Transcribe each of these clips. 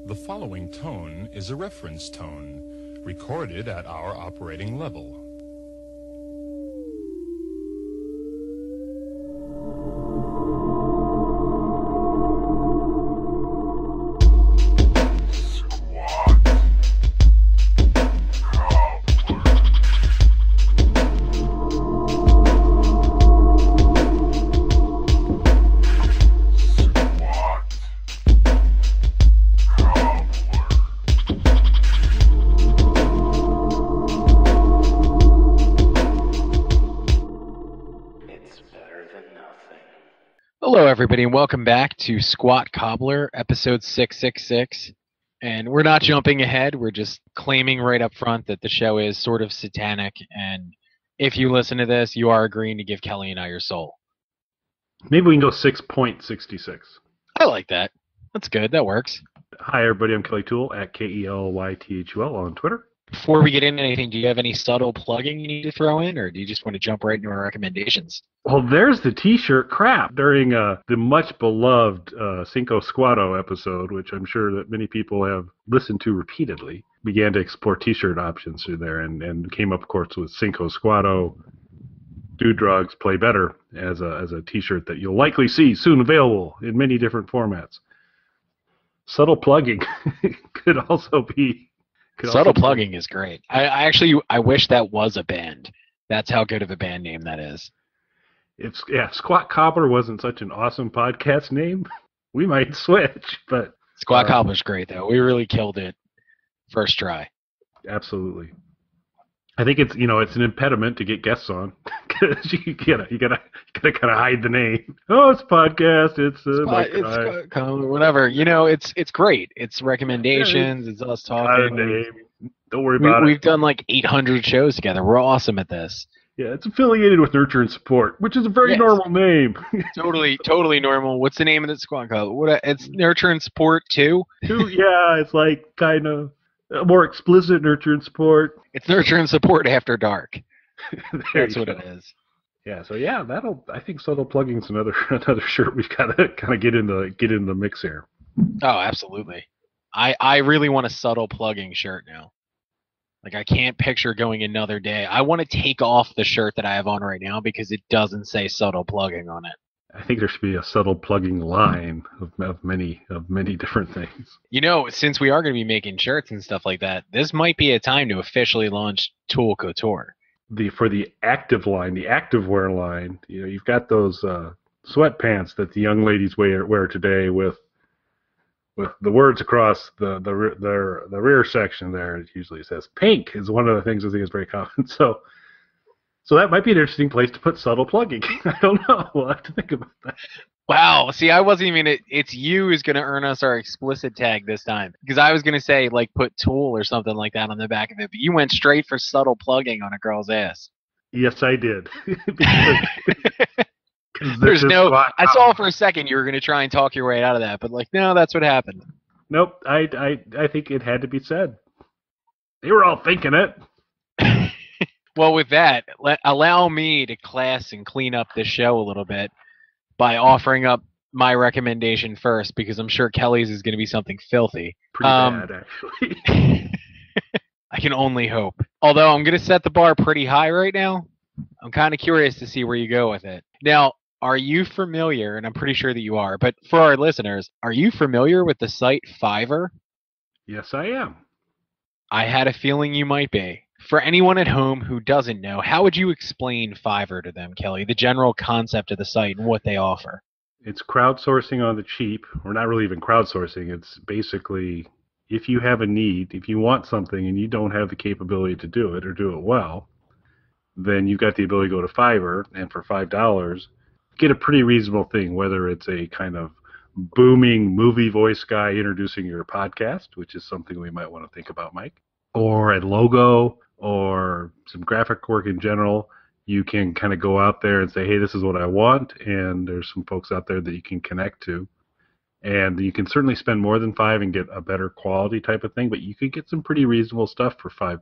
The following tone is a reference tone, recorded at our operating level. Hello, everybody, and welcome back to Squat Cobbler, episode 666. And we're not jumping ahead. We're just claiming right up front that the show is sort of satanic. And if you listen to this, you are agreeing to give Kelly and I your soul. Maybe we can go 6.66. I like that. That's good. That works. Hi, everybody. I'm Kelly Toole at KELYTHUL on Twitter. Before we get into anything, do you have any subtle plugging you need to throw in, or do you just want to jump right into our recommendations? Well, there's the T-shirt crap during the much-beloved Cinco Squatto episode, which I'm sure that many people have listened to repeatedly. Began to explore T-shirt options through there and came up, of course, with Cinco Squatto, Do Drugs, Play Better as a T-shirt that you'll likely see soon available in many different formats. Subtle plugging could also be... Subtle plugging is great. I wish that was a band. That's how good of a band name that is. If Squat Cobbler wasn't such an awesome podcast name, we might switch. But Squat Cobbler's great, though. We really killed it first try. Absolutely. I think it's an impediment to get guests on because you gotta kind of hide the name. Oh, it's a podcast. It's Squat Cobbler, whatever. It's great. It's recommendations. It's us talking. Don't worry about it. We've done like 800 shows together. We're awesome at this. Yeah, it's affiliated with Nurture and Support, which is a very normal name. Totally normal. What's the name of the Squat Cobbler? It's Nurture and Support 2? Yeah, it's like kind of more explicit Nurture and Support. It's Nurture and Support After Dark. That's what it is. Yeah, so I think subtle plugging's another shirt we've got to kind of get in the mix here. Oh, absolutely. I really want a subtle plugging shirt now. Like, I can't picture going another day. I want to take off the shirt that I have on right now because it doesn't say subtle plugging on it. I think there should be a subtle plugging line of many different things. Since we are going to be making shirts and stuff like that, this might be a time to officially launch Tool Couture. For the active line, the activewear line, you've got those sweatpants that the young ladies wear today with the words across the rear section there. It usually says pink is one of the things I think is very common. So that might be an interesting place to put subtle plugging. I don't know. We'll have to think about that. Wow. See, I wasn't even... It's you who's going to earn us our explicit tag this time. Because I was going to say, like, put Tool or something like that on the back of it. But you went straight for subtle plugging on a girl's ass. Yes, I did. There's no... I saw for a second you were going to try and talk your way out of that. But, no, that's what happened. Nope. I think it had to be said. They were all thinking it. Well, with that, allow me to class and clean up this show a little bit by offering up my recommendation first, because I'm sure Kelly's is going to be something filthy. Pretty bad, actually. I can only hope. Although I'm going to set the bar pretty high right now. I'm kind of curious to see where you go with it. Now, are you familiar, and I'm pretty sure that you are, but for our listeners, are you familiar with the site Fiverr? Yes, I am. I had a feeling you might be. For anyone at home who doesn't know, how would you explain Fiverr to them, Kelly, the general concept of the site and what they offer? It's crowdsourcing on the cheap, or not really even crowdsourcing. It's basically, if you have a need, if you want something and you don't have the capability to do it or do it well, then you've got the ability to go to Fiverr, and for $5, get a pretty reasonable thing, whether it's a kind of booming movie voice guy introducing your podcast, which is something we might want to think about, Mike, or a logo, or some graphic work in general. You can kind of go out there and say, hey, this is what I want, and there's some folks out there that you can connect to And you can certainly spend more than $5 and get a better quality type of thing, but you could get some pretty reasonable stuff for $5.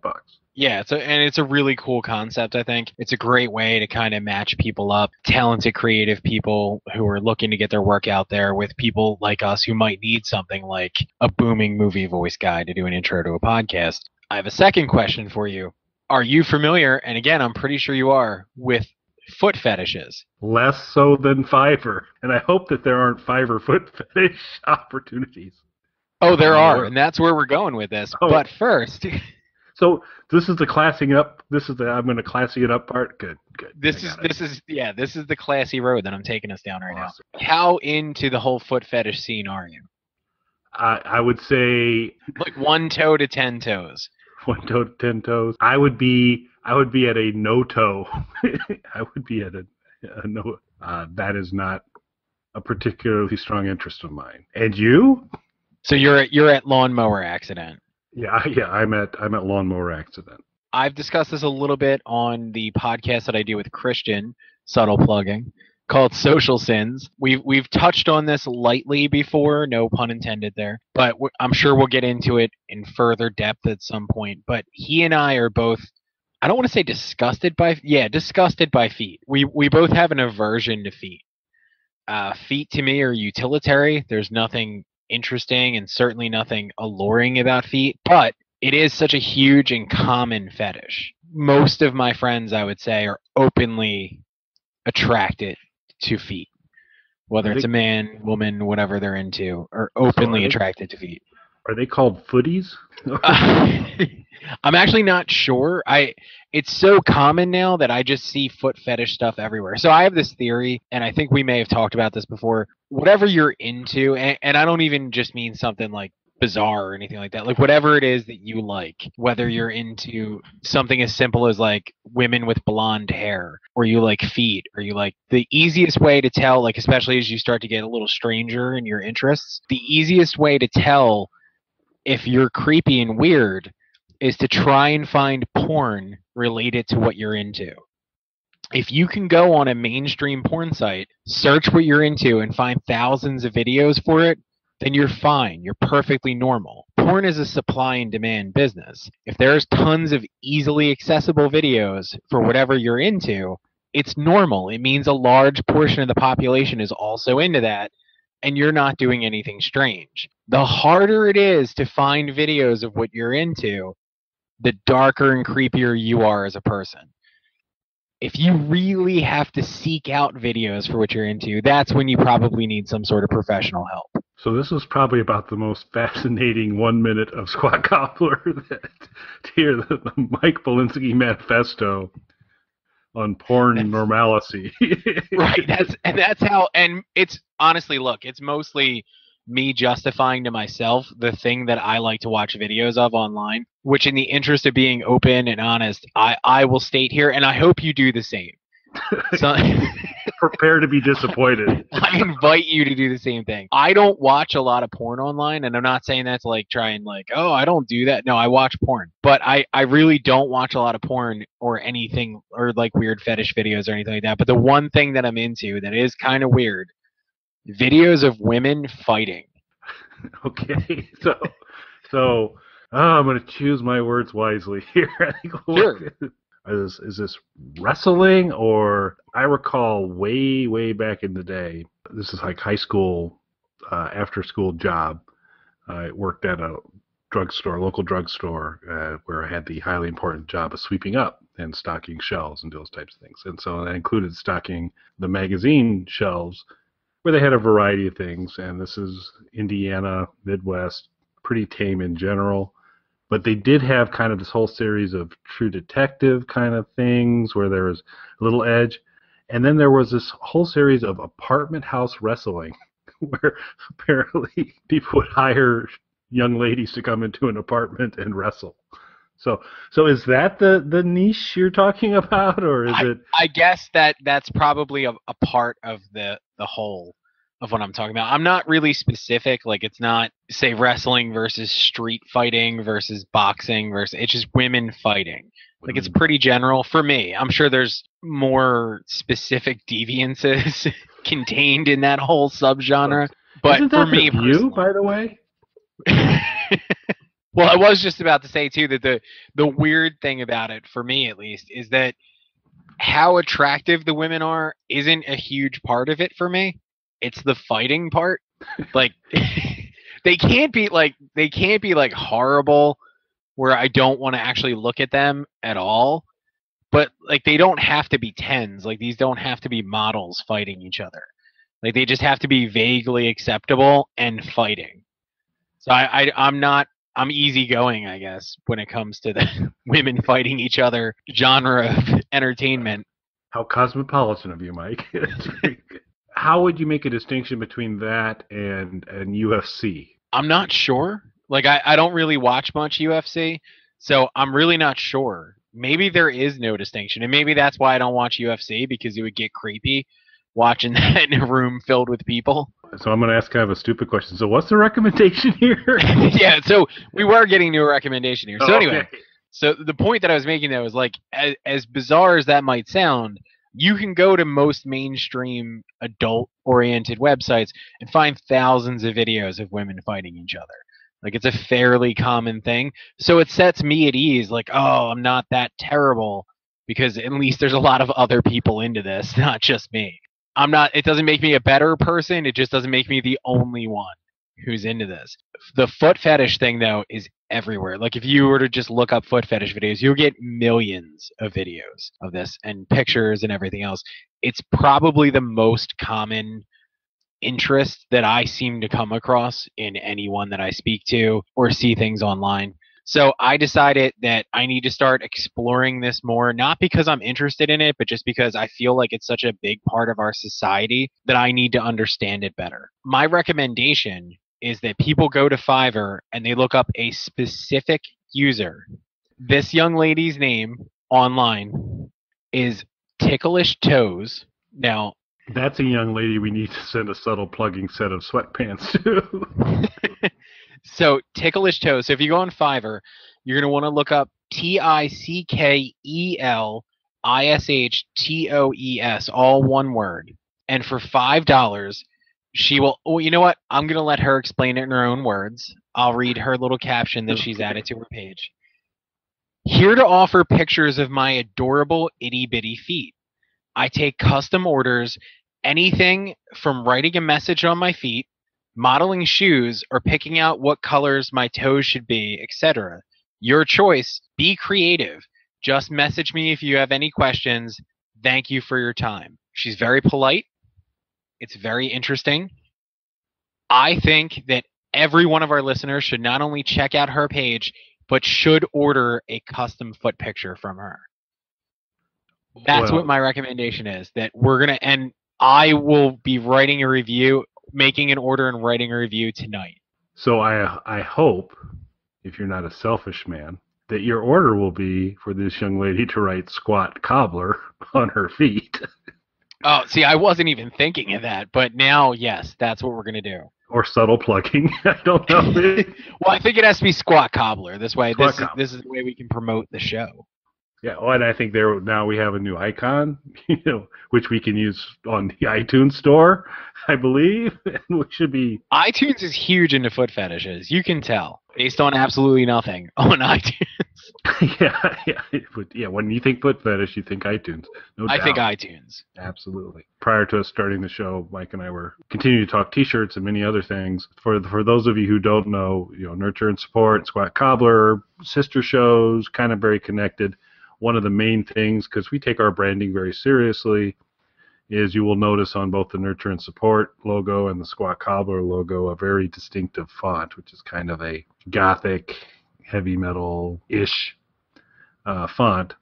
Yeah, it's a really cool concept, I think. It's a great way to kind of match people up, talented, creative people who are looking to get their work out there with people like us who might need something like a booming movie voice guy to do an intro to a podcast. I have a second question for you. Are you familiar, and again, I'm pretty sure you are, with foot fetishes? Less so than Fiverr. And I hope that there aren't Fiverr foot fetish opportunities. Oh, there are, and that's where we're going with this. Oh. But first... So this is the classing up. I'm going to classy it up part. Good. This is the classy road that I'm taking us down right now. How into the whole foot fetish scene are you? I would say like 1 toe to 10 toes. 1 toe to 10 toes. I would be at a no toe. I would be at a no. That is not a particularly strong interest of mine. And you? So you're at lawnmower accident. Yeah, I'm at lawnmower accident. I've discussed this a little bit on the podcast that I do with Christian, subtle plugging, called Social Sins. We've touched on this lightly before, no pun intended there, but I'm sure we'll get into it in further depth at some point. But he and I are both, I don't want to say disgusted by feet. We both have an aversion to feet. Feet to me are utilitarian. There's nothing interesting and certainly nothing alluring about feet, but it is such a huge and common fetish. Most of my friends, I would say, are openly attracted to feet, whether it's a man, woman, whatever they're into, are openly attracted to feet. Are they called footies? I'm actually not sure. It's so common now that I just see foot fetish stuff everywhere. So I have this theory, and I think we may have talked about this before. Whatever you're into, and I don't even just mean something like bizarre or anything like that. Like whatever it is that you like, whether you're into something as simple as like women with blonde hair, or you like feet, or you like, the easiest way to tell, like especially as you start to get a little stranger in your interests, the easiest way to tell if you're creepy and weird is to try and find porn related to what you're into. If you can go on a mainstream porn site, search what you're into, and find thousands of videos for it, then you're fine. You're perfectly normal. Porn is a supply and demand business. If there's tons of easily accessible videos for whatever you're into, it's normal. It means a large portion of the population is also into that, and you're not doing anything strange. The harder it is to find videos of what you're into, the darker and creepier you are as a person. If you really have to seek out videos for what you're into, that's when you probably need some sort of professional help. So this was probably about the most fascinating 1 minute of Squat Cobbler to hear the Mike Belinsky manifesto on porn normalcy. Right. That's how, and it's honestly, look, it's mostly me justifying to myself the thing that I like to watch videos of online, which in the interest of being open and honest, I will state here, and I hope you do the same. So, prepare to be disappointed. I invite you to do the same thing. I don't watch a lot of porn online, and I'm not saying that to like try and like, oh, I don't do that. No, I watch porn, but I really don't watch a lot of porn or anything or like weird fetish videos or anything like that. But the one thing that I'm into that is kind of weird, videos of women fighting. Okay, so I'm going to choose my words wisely here. Sure. Is this wrestling, or I recall way back in the day, this is like high school, after school job. I worked at a drugstore, local drugstore, where I had the highly important job of sweeping up and stocking shelves and those types of things. And so that included stocking the magazine shelves where they had a variety of things. And this is Indiana, Midwest, pretty tame in general. But they did have kind of this whole series of True Detective kind of things where there was a little edge. And then there was this whole series of apartment house wrestling where apparently people would hire young ladies to come into an apartment and wrestle. So is that the niche you're talking about, or is it? I guess that's probably a part of the whole of what I'm talking about. I'm not really specific. Like, it's not, say, wrestling versus street fighting versus boxing versus, it's just women fighting. Like, it's pretty general for me. I'm sure there's more specific deviances contained in that whole subgenre. But Isn't for that me, the View, by the way? well, I was just about to say too that the weird thing about it, for me at least, is that how attractive the women are isn't a huge part of it for me. It's the fighting part. Like they can't be like horrible where I don't want to actually look at them at all. But like they don't have to be tens. Like these don't have to be models fighting each other. Like they just have to be vaguely acceptable and fighting. So I'm easygoing, I guess, when it comes to the women fighting each other genre of entertainment. How cosmopolitan of you, Mike. How would you make a distinction between that and UFC? I'm not sure. Like I don't really watch much UFC, so I'm really not sure. Maybe there is no distinction, and maybe that's why I don't watch UFC, because it would get creepy watching that in a room filled with people. So I'm going to ask kind of a stupid question. So what's the recommendation here? Yeah, so we were getting to a recommendation here. So anyway, Okay. so the point that I was making though is like as bizarre as that might sound, you can go to most mainstream adult-oriented websites and find thousands of videos of women fighting each other. Like it's a fairly common thing. So it sets me at ease, like, oh, I'm not that terrible because at least there's a lot of other people into this, not just me. It doesn't make me a better person, it just doesn't make me the only one who's into this. The foot fetish thing though is everywhere. Like if you were to just look up foot fetish videos, you'll get millions of videos of this and pictures and everything else. It's probably the most common interest that I seem to come across in anyone that I speak to or see things online. So I decided that I need to start exploring this more, not because I'm interested in it, but just because I feel like it's such a big part of our society that I need to understand it better. My recommendation is that people go to Fiverr and they look up a specific user. This young lady's name online is Tickelishtoes. Now, That's a young lady we need to send a subtle plugging set of sweatpants to. so Tickelishtoes. So if you go on Fiverr, you're going to want to look up Tickelishtoes, all one word. And for $5, she will. Oh, you know what? I'm going to let her explain it in her own words. I'll read her little caption that she's added to her page. Here to offer pictures of my adorable itty bitty feet. I take custom orders, anything from writing a message on my feet, modeling shoes, or picking out what colors my toes should be, etc. Your choice. Be creative. Just message me if you have any questions. Thank you for your time. She's very polite. It's very interesting. I think that every one of our listeners should not only check out her page, but should order a custom foot picture from her. That's what my recommendation is. That we're going to, and I will be writing a review, making an order and writing a review tonight. So I hope, if you're not a selfish man, that your order will be for this young lady to write Squat Cobbler on her feet. Oh, see, I wasn't even thinking of that, but now, yes, that's what we're going to do. Or subtle plugging. I don't know. Well, I think it has to be Squat Cobbler. This way, Squat this is the way we can promote the show. Yeah, oh, and I think now we have a new icon, which we can use on the iTunes store, I believe, which should be. iTunes is huge into foot fetishes. You can tell based on absolutely nothing on iTunes. yeah. When you think foot fetish, you think iTunes. No doubt. I think iTunes. Absolutely. Prior to us starting the show, Mike and I were continuing to talk T-shirts and many other things. For those of you who don't know, Nurture and Support, Squat Cobbler, sister shows, kind of very connected. One of the main things, because we take our branding very seriously, is you will notice on both the Nurture and Support logo and the Squat Cobbler logo a very distinctive font, which is kind of a gothic, heavy metal-ish font.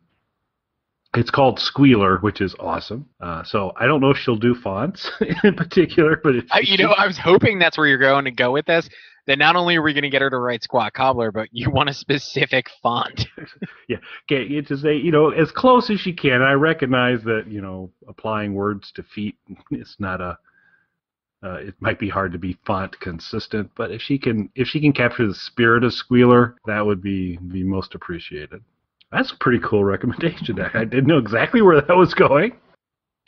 It's called Squealer, which is awesome. So I don't know if she'll do fonts in particular, but I was hoping that's where you're going to go with this. That not only are we going to get her to write Squat Cobbler, but you want a specific font. Yeah, okay, to say, as close as she can. I recognize that, applying words to feet is not it might be hard to be font consistent, but if she can capture the spirit of Squealer, that would be most appreciated. That's a pretty cool recommendation. I didn't know exactly where that was going.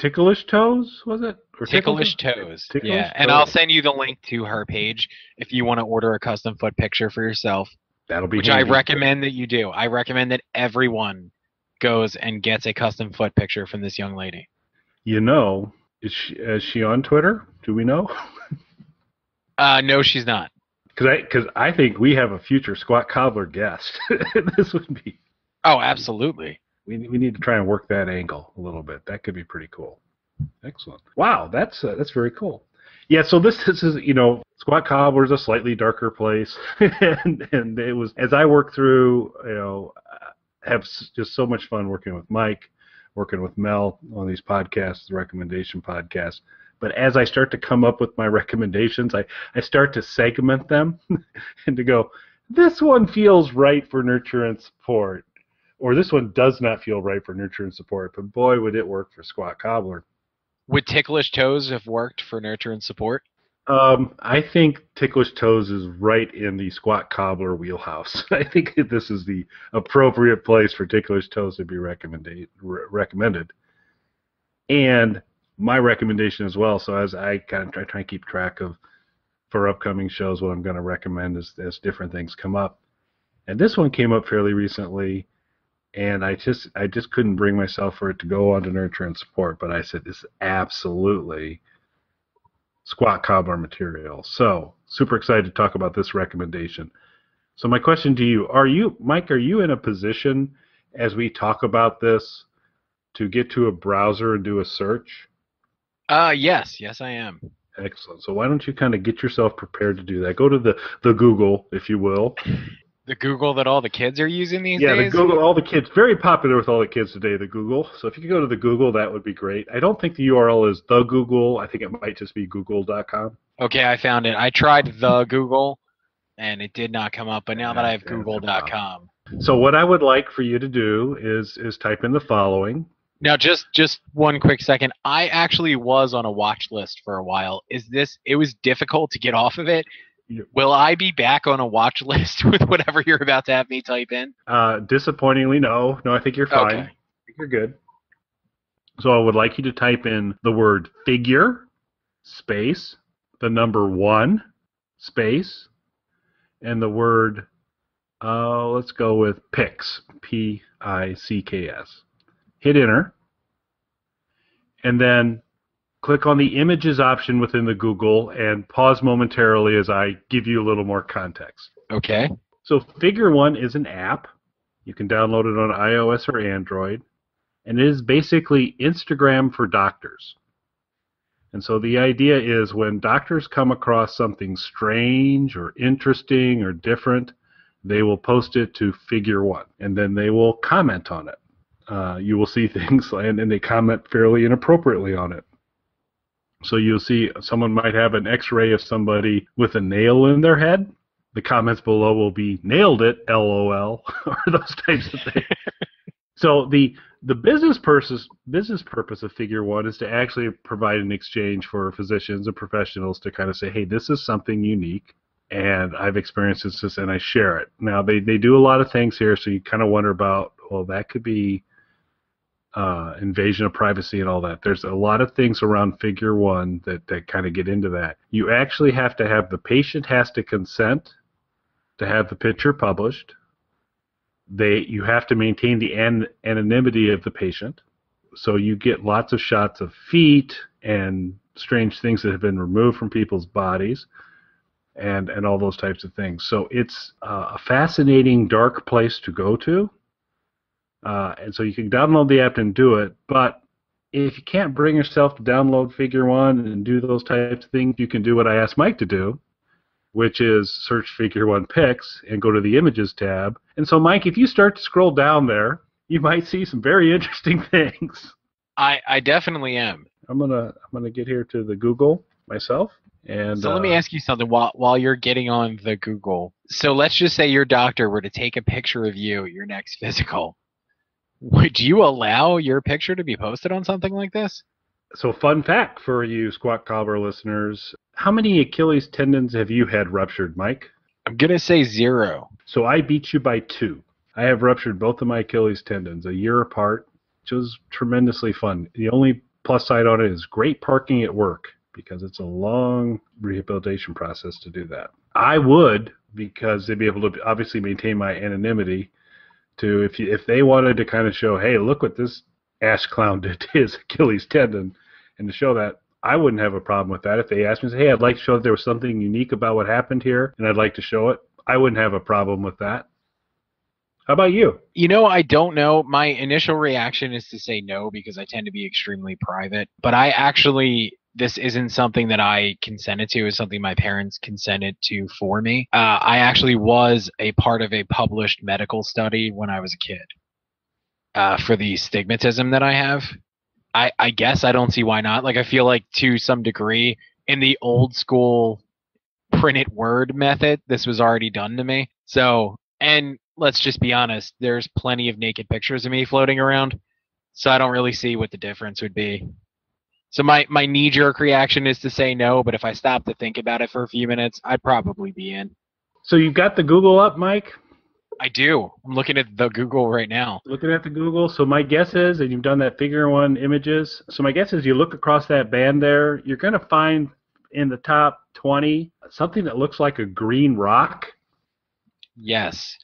Ticklish Toes, was it? Or Ticklish Toes. Ticklish Yeah, and Toes? I'll send you the link to her page if you want to order a custom foot picture for yourself, That'll be which handy. I recommend that you do. I recommend that everyone goes and gets a custom foot picture from this young lady. You know, is she on Twitter? Do we know? No, she's not. Because I think we have a future Squat Cobbler guest. This would be. Oh, absolutely. We need to try and work that angle a little bit. That could be pretty cool. Excellent. Wow, that's very cool. Yeah, so this is Squat Cobbler is a slightly darker place, and it was as I worked through have just so much fun working with Mike, working with Mel on these podcasts, the recommendation podcasts. But as I start to come up with my recommendations, I start to segment them and to go, this one feels right for nurture and support, or this one does not feel right for nurture and support, but boy, would it work for Squat Cobbler. Would Ticklish Toes have worked for nurture and support? I think Ticklish Toes is right in the Squat Cobbler wheelhouse. I think this is the appropriate place for Ticklish Toes to be recommended. And my recommendation as well, so as I kind of try and keep track of for upcoming shows what I'm going to recommend as different things come up. And this one came up fairly recently, and I just couldn't bring myself for it to go on to nurture and support, but I said this is absolutely Squat Cobbler material. So super excited to talk about this recommendation. So my question to you, Mike, are you in a position as we talk about this to get to a browser and do a search? Yes, I am. Excellent. So why don't you kind of get yourself prepared to do that? Go to the Google, if you will. The Google that all the kids are using these days? Yeah, the Google, all the kids. Very popular with all the kids today, the Google. So if you could go to the Google, that would be great. I don't think the URL is the Google. I think it might just be google.com. Okay, I found it. I tried the Google, and it did not come up, but now that I have google.com. So what I would like for you to do is type in the following. Now, just one quick second. I actually was on a watch list for a while. It was difficult to get off of it. Will I be back on a watch list with whatever you're about to have me type in? Disappointingly, no. No, I think you're fine. Okay. I think you're good. So I would like you to type in the word figure, space, the number 1, space, and the word, let's go with pics, P-I-C-K-S. Hit enter, and then click on the images option within the Google and pause momentarily as I give you a little more context. Okay. So Figure One is an app. You can download it on iOS or Android, and it is basically Instagram for doctors. And so the idea is when doctors come across something strange or interesting or different, they will post it to Figure One, and then they will comment on it. You will see things, and they comment fairly inappropriately on it. So you'll see someone might have an x-ray of somebody with a nail in their head. The comments below will be, nailed it, LOL, or those types of things. So the business purpose of Figure One is to actually provide an exchange for physicians and professionals to kind of say, hey, this is something unique, and I've experienced this, and I share it. Now, they do a lot of things here, so you kind of wonder about, well, that could be invasion of privacy and all that. There's a lot of things around Figure One that kind of get into that. You actually have to have the patient has to consent to have the picture published. You have to maintain the anonymity of the patient. So you get lots of shots of feet and strange things that have been removed from people's bodies and all those types of things. So it's a fascinating, dark place to go to. And so you can download the app and do it, but if you can't bring yourself to download Figure One and do those types of things, you can do what I asked Mike to do, which is search Figure One pics and go to the Images tab. And so, Mike, if you start to scroll down there, you might see some very interesting things. I definitely am. I'm gonna get here to the Google myself. And so let me ask you something while you're getting on the Google. So let's just say your doctor were to take a picture of you at your next physical. Would you allow your picture to be posted on something like this? So fun fact for you Squat Cobbler listeners, how many Achilles tendons have you had ruptured, Mike? I'm going to say 0. So I beat you by 2. I have ruptured both of my Achilles tendons a year apart, which was tremendously fun. The only plus side on it is great parking at work, because it's a long rehabilitation process to do that. I would, because they'd be able to obviously maintain my anonymity, to if they wanted to kind of show, hey, look what this ass clown did to his Achilles tendon, and to show that, I wouldn't have a problem with that. If they asked me, say, hey, I'd like to show that there was something unique about what happened here, and I'd like to show it, I wouldn't have a problem with that. How about you? You know, I don't know. My initial reaction is to say no, because I tend to be extremely private. But this isn't something that I consented to. It's something my parents consented to for me. I actually was a part of a published medical study when I was a kid for the stigmatism that I have. I guess I don't see why not. Like, I feel like to some degree in the old school printed word method, this was already done to me. So, and let's just be honest, there's plenty of naked pictures of me floating around, so I don't really see what the difference would be. So my knee-jerk reaction is to say no, but if I stop to think about it for a few minutes, I'd probably be in. So you've got the Google up, Mike? I do. I'm looking at the Google right now. Looking at the Google. So my guess is, and you've done that figure one images, so my guess is you look across that band there, you're going to find in the top 20 something that looks like a green rock. Yes.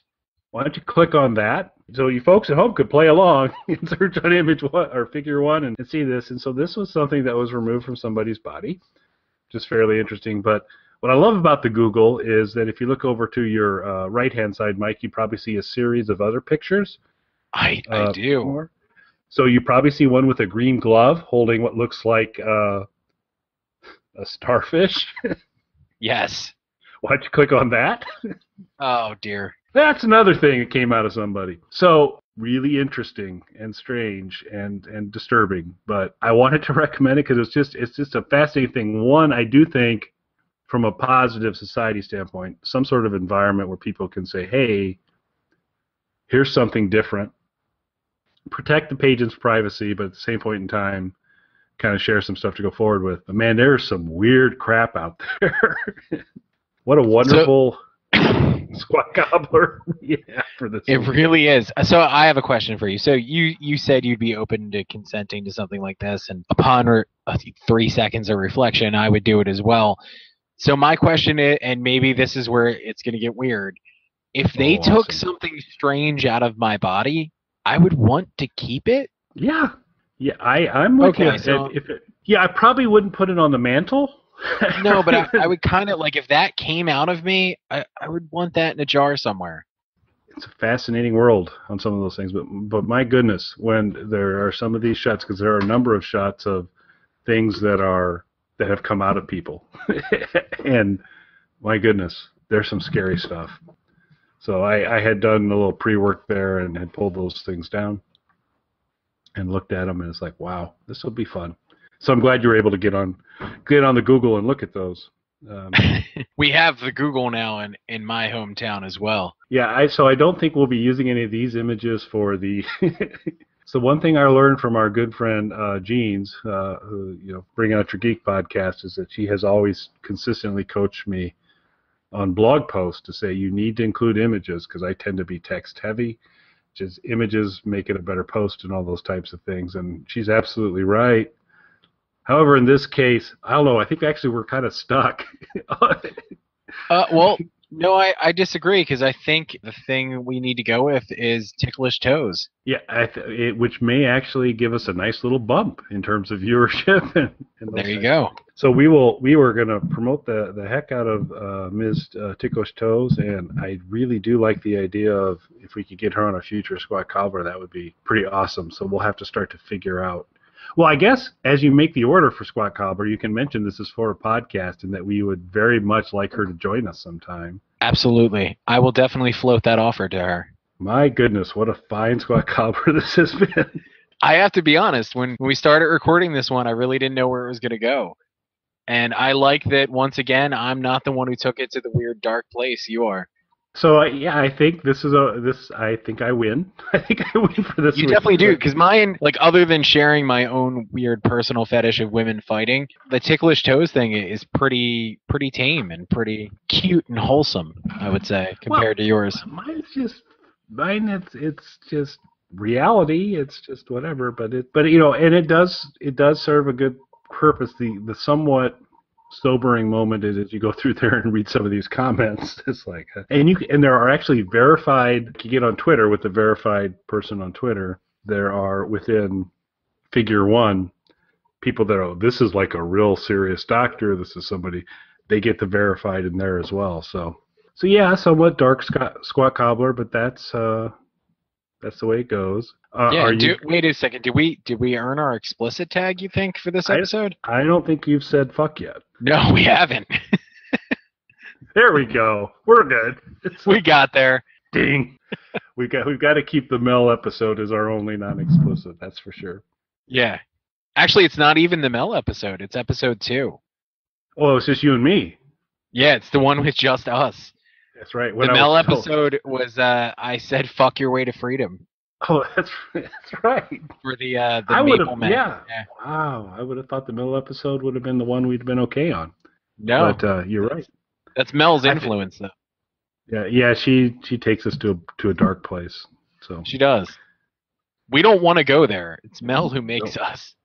Why don't you click on that? So you folks at home could play along and search on image one or figure one and see this. And so this was something that was removed from somebody's body, just fairly interesting. But what I love about the Google is that if you look over to your right-hand side, Mike, you probably see a series of other pictures. I do. More. So you probably see one with a green glove holding what looks like a starfish. Yes. Why don't you click on that? Oh, dear. That's another thing that came out of somebody. So really interesting and strange and disturbing. But I wanted to recommend it because it's just a fascinating thing. One, I do think from a positive society standpoint, some sort of environment where people can say, hey, here's something different. Protect the pageant's privacy, but at the same point in time, kind of share some stuff to go forward with. But man, there's some weird crap out there. What a wonderful Squat Cobbler. Yeah, for this. It really is. So I have a question for you. So you said you'd be open to consenting to something like this, and upon 3 seconds of reflection, I would do it as well. So my question is, and maybe this is where it's going to get weird, if they took something strange out of my body, I would want to keep it? Yeah. Yeah, I'm with you. So, I probably wouldn't put it on the mantle. No, but I would kind of, like, if that came out of me, I would want that in a jar somewhere. It's a fascinating world on some of those things, but my goodness, when there are some of these shots, because there are a number of shots of things that have come out of people, and my goodness, there's some scary stuff. So I had done a little pre-work there and had pulled those things down and looked at them, and it's like, wow, this will be fun. So I'm glad you were able to get on the Google and look at those. We have the Google now in my hometown as well. Yeah, so I don't think we'll be using any of these images for the. So one thing I learned from our good friend Jeans, who Bring Out Your Geek podcast, is that she has always consistently coached me on blog posts to say you need to include images because I tend to be text heavy. Just images make it a better post and all those types of things, and she's absolutely right. However, in this case, I don't know. I think actually we're kind of stuck. Well, no, I disagree because I think the thing we need to go with is Ticklish Toes. Yeah, which may actually give us a nice little bump in terms of viewership. And there you go. So we were going to promote the heck out of Ms. Ticklish Toes, and I really do like the idea of if we could get her on a future Squat Cobbler, that would be pretty awesome. So we'll have to start to figure out. Well, I guess as you make the order for Squat Cobbler, you can mention this is for a podcast and that we would very much like her to join us sometime. Absolutely. I will definitely float that offer to her. My goodness, what a fine Squat Cobbler this has been. I have to be honest, when we started recording this one, I really didn't know where it was going to go. And I like that, once again, I'm not the one who took it to the weird, dark place. You are. So, I think I think I win. I think I win for this. You definitely do, because mine, like, other than sharing my own weird personal fetish of women fighting, the Ticklish Toes thing is pretty tame and pretty cute and wholesome, I would say, compared to yours. It's just reality. It's just whatever. But and it does serve a good purpose. The somewhat sobering moment is as you go through there and read some of these comments. It's like, and there are actually verified. You get on Twitter with the verified person on Twitter. There are within Figure 1 people that are, this is like a real serious doctor. This is somebody, they get the verified in there as well. So yeah, somewhat dark squat cobbler, but that's the way it goes. Yeah. Wait a second. Did we earn our explicit tag, you think, for this episode? I don't think you've said fuck yet. No, we haven't. There we go. We're good. We got there. Ding. We've got to keep the Mel episode as our only non-explicit. That's for sure. Yeah. Actually, it's not even the Mel episode. It's episode 2. Oh, it's just you and me. Yeah, it's the one with just us. That's right. The Mel episode was I said "fuck your way to freedom." Oh, that's right. For the Maple Man. Yeah. Wow. I would have thought the Mel episode would have been the one we'd been okay on. No, but you're right. That's Mel's influence, though. Yeah. She takes us to a dark place. So she does. We don't want to go there. It's Mel who makes us.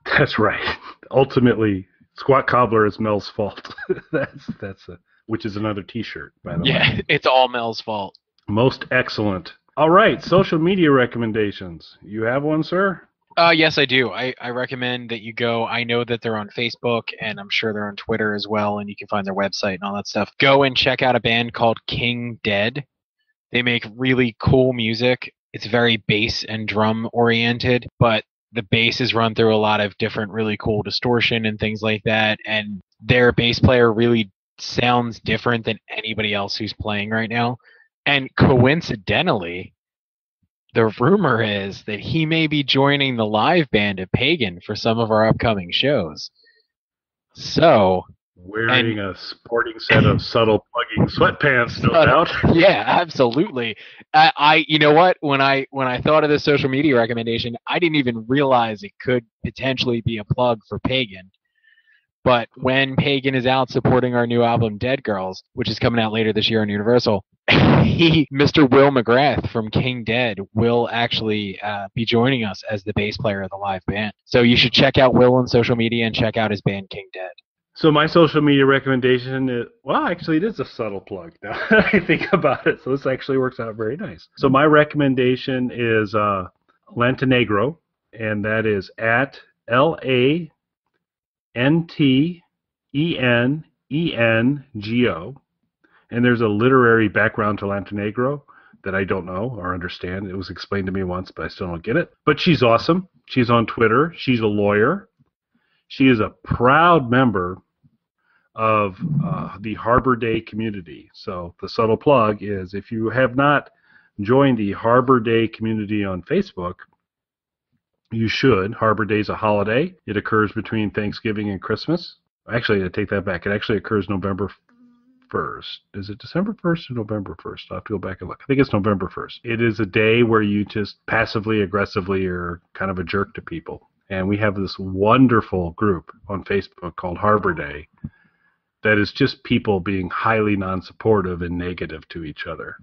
That's right. Ultimately, Squat Cobbler is Mel's fault. that's which is another T-shirt, by the way. Yeah, it's all Mel's fault. Most excellent. All right, social media recommendations. You have one, sir? Yes, I do. I recommend that you go. I know that they're on Facebook, and I'm sure they're on Twitter as well, and you can find their website and all that stuff. Go and check out a band called King Dead. They make really cool music. It's very bass and drum oriented, but the bass is run through a lot of different really cool distortion and things like that, and their bass player really sounds different than anybody else who's playing right now. And coincidentally, the rumor is that he may be joining the live band at Pagan for some of our upcoming shows. So, wearing a sporting set of subtle plugging sweatpants, no doubt. Yeah, absolutely. You know what? When I thought of this social media recommendation, I didn't even realize it could potentially be a plug for Pagan. But when Pagan is out supporting our new album, Dead Girls, which is coming out later this year on Universal, Mr. Will McGrath from King Dead will actually be joining us as the bass player of the live band. So you should check out Will on social media and check out his band, King Dead. So my social media recommendation is, well, actually it is a subtle plug now that I think about it. So this actually works out very nice. So my recommendation is Lantenengo, and that is at LANTENENGO. And there's a literary background to Lantenengo that I don't know or understand. It was explained to me once, but I still don't get it. But she's awesome. She's on Twitter. She's a lawyer. She is a proud member of the Harbor Day community. So the subtle plug is, if you have not joined the Harbor Day community on Facebook, you should. Harbor Day is a holiday. It occurs between Thanksgiving and Christmas. Actually, I take that back. It actually occurs November 1st. Is it December 1st or November 1st? I'll have to go back and look. I think it's November 1st. It is a day where you just passively, aggressively are kind of a jerk to people. And we have this wonderful group on Facebook called Harbor Day that is just people being highly non-supportive and negative to each other.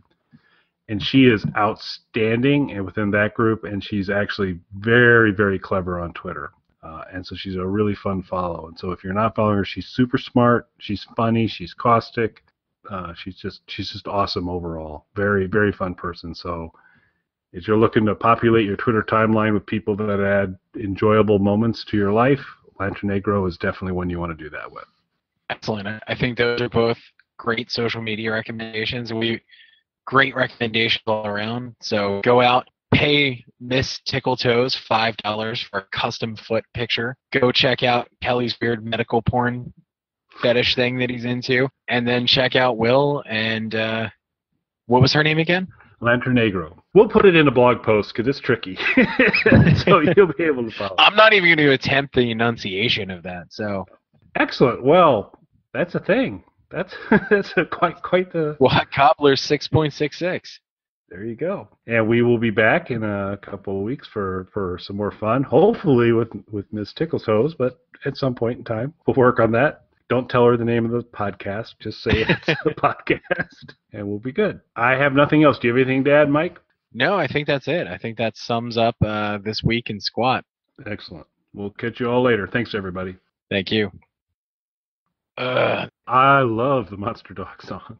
And she is outstanding and within that group, and she's actually very, very clever on Twitter. And so she's a really fun follow. And so if you're not following her, she's super smart, she's funny, she's caustic, she's just awesome overall. Very, very fun person. So if you're looking to populate your Twitter timeline with people that add enjoyable moments to your life, Lantenengo is definitely one you want to do that with. Excellent. I think those are both great social media recommendations. Great recommendations all around. So go out, pay Miss Tickelishtoes $5 for a custom foot picture. Go check out Kelly's weird medical porn fetish thing that he's into. And then check out Will and what was her name again? Lantenengo. We'll put it in a blog post because it's tricky. So you'll be able to follow. I'm not even going to attempt the enunciation of that. So excellent. Well, that's a thing. That's quite the Squat Cobbler 6.66. There you go. And we will be back in a couple of weeks for some more fun. Hopefully with Ms. Tickelishtoes, but at some point in time we'll work on that. Don't tell her the name of the podcast. Just say it's a podcast, and we'll be good. I have nothing else. Do you have anything to add, Mike? No, I think that's it. I think that sums up this week in squat. Excellent. We'll catch you all later. Thanks, everybody. Thank you. I love the Monster Dog songs.